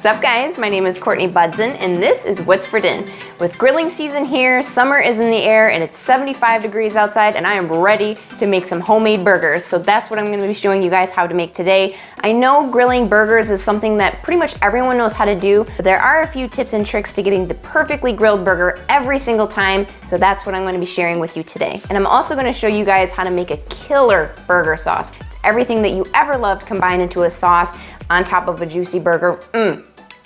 Sup guys, my name is Courtney Budson and this is What's for Din. With grilling season here, summer is in the air and it's 75 degrees outside and I am ready to make some homemade burgers. So that's what I'm going to be showing you guys how to make today. I know grilling burgers is something that pretty much everyone knows how to do, but there are a few tips and tricks to getting the perfectly grilled burger every single time. So that's what I'm going to be sharing with you today. And I'm also going to show you guys how to make a killer burger sauce. It's everything that you ever loved combined into a sauce on top of a juicy burger.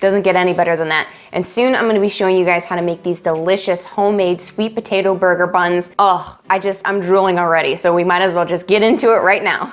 Doesn't get any better than that. And soon I'm gonna be showing you guys how to make these delicious homemade sweet potato burger buns. Oh, I'm drooling already, so we might as well just get into it right now.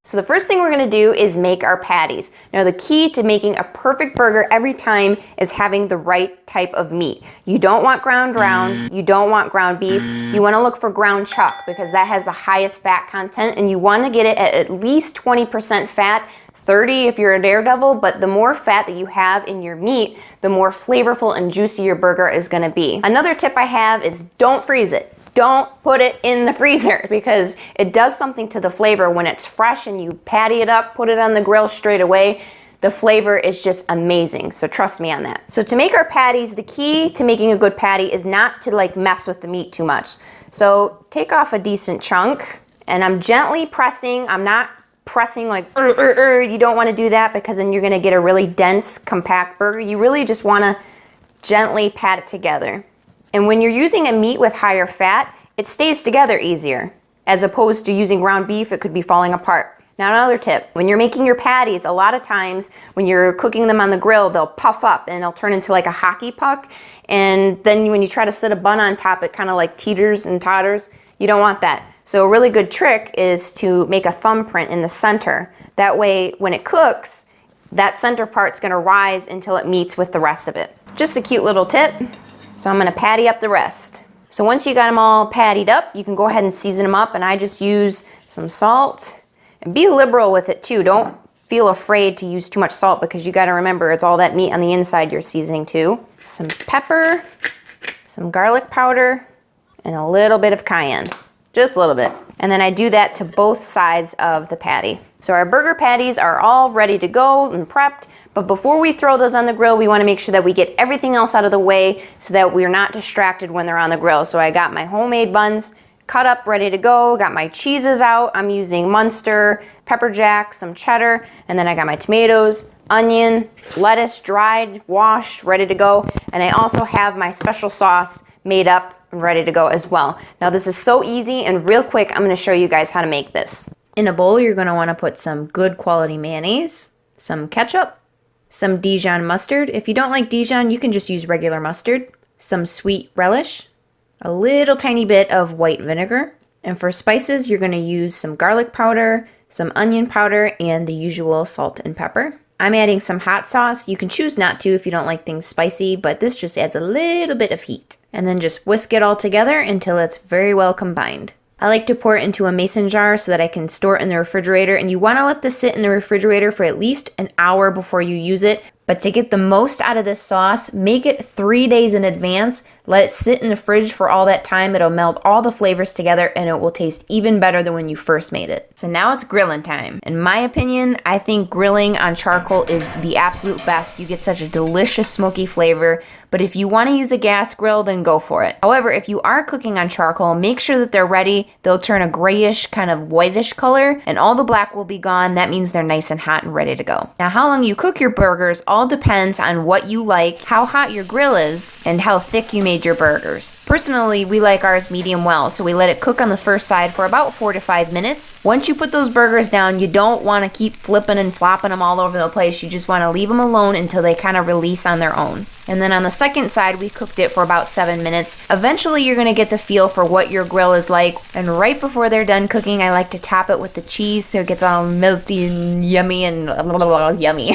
So the first thing we're gonna do is make our patties. Now the key to making a perfect burger every time is having the right type of meat. You don't want ground round, you don't want ground beef, you wanna look for ground chuck because that has the highest fat content and you wanna get it at least 20% fat, 30 if you're a daredevil, but the more fat that you have in your meat, the more flavorful and juicy your burger is gonna be. Another tip I have is don't freeze it. Don't put it in the freezer because it does something to the flavor when it's fresh and you patty it up, put it on the grill straight away. The flavor is just amazing, so trust me on that. So to make our patties, the key to making a good patty is not to mess with the meat too much. So take off a decent chunk and I'm gently pressing, I'm not pressing you don't want to do that because then you're going to get a really dense, compact burger. You really just want to gently pat it together. And when you're using a meat with higher fat, it stays together easier. As opposed to using ground beef, it could be falling apart. Now another tip, when you're making your patties, a lot of times when you're cooking them on the grill, they'll puff up and they'll turn into like a hockey puck. And then when you try to sit a bun on top, it kind of like teeters and totters. You don't want that. So a really good trick is to make a thumbprint in the center. That way, when it cooks, that center part's gonna rise until it meets with the rest of it. Just a cute little tip. So I'm gonna patty up the rest. So once you got them all pattied up, you can go ahead and season them up, and I just use some salt. And be liberal with it too. Don't feel afraid to use too much salt because you gotta remember it's all that meat on the inside you're seasoning too. Some pepper, some garlic powder, and a little bit of cayenne. Just a little bit. And then I do that to both sides of the patty. So our burger patties are all ready to go and prepped, but before we throw those on the grill, we wanna make sure that we get everything else out of the way so that we're not distracted when they're on the grill. So I got my homemade buns cut up, ready to go, got my cheeses out. I'm using Munster, pepper jack, some cheddar, and then I got my tomatoes, onion, lettuce, dried, washed, ready to go. And I also have my special sauce made up and ready to go as well. Now this is so easy and real quick, I'm gonna show you guys how to make this. In a bowl, you're gonna wanna put some good quality mayonnaise, some ketchup, some Dijon mustard. If you don't like Dijon, you can just use regular mustard, some sweet relish, a little tiny bit of white vinegar. And for spices, you're gonna use some garlic powder, some onion powder, and the usual salt and pepper. I'm adding some hot sauce. You can choose not to if you don't like things spicy, but this just adds a little bit of heat. And then just whisk it all together until it's very well combined. I like to pour it into a mason jar so that I can store it in the refrigerator, and you want to let this sit in the refrigerator for at least an hour before you use it. But to get the most out of this sauce, make it 3 days in advance. Let it sit in the fridge for all that time. It'll meld all the flavors together and it will taste even better than when you first made it. So now it's grilling time. In my opinion, I think grilling on charcoal is the absolute best. You get such a delicious smoky flavor. But if you want to use a gas grill, then go for it. However, if you are cooking on charcoal, make sure that they're ready. They'll turn a grayish, kind of whitish color, and all the black will be gone. That means they're nice and hot and ready to go. Now, how long you cook your burgers all depends on what you like, how hot your grill is, and how thick you made your burgers. Personally, we like ours medium well, so we let it cook on the first side for about 4 to 5 minutes. Once you put those burgers down, you don't want to keep flipping and flopping them all over the place. You just want to leave them alone until they kind of release on their own. And then on the second side, we cooked it for about 7 minutes. Eventually, you're gonna get the feel for what your grill is like. And right before they're done cooking, I like to top it with the cheese so it gets all melty and yummy and yummy.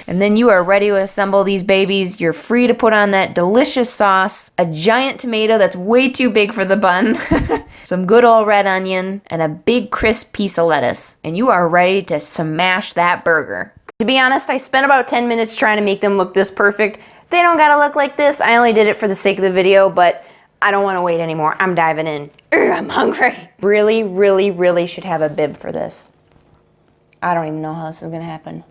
And then you are ready to assemble these babies. You're free to put on that delicious sauce, a giant tomato that's way too big for the bun, some good old red onion, and a big crisp piece of lettuce. And you are ready to smash that burger. To be honest, I spent about 10 minutes trying to make them look this perfect. They don't gotta look like this. I only did it for the sake of the video, but I don't wanna wait anymore. I'm diving in. I'm hungry. Really, really, really should have a bib for this. I don't even know how this is gonna happen.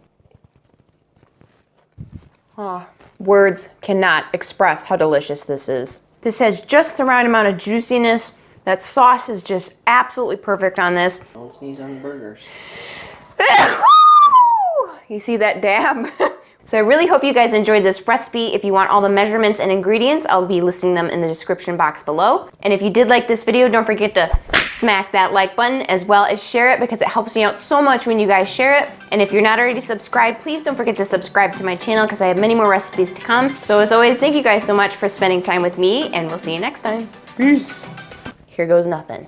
Oh, words cannot express how delicious this is. This has just the right amount of juiciness. That sauce is just absolutely perfect on this. Don't sneeze on the burgers. You see that dab? So I really hope you guys enjoyed this recipe. If you want all the measurements and ingredients, I'll be listing them in the description box below. And if you did like this video, don't forget to smack that like button as well as share it, because it helps me out so much when you guys share it. And if you're not already subscribed, please don't forget to subscribe to my channel because I have many more recipes to come. So as always, thank you guys so much for spending time with me, and we'll see you next time. Peace. Here goes nothing.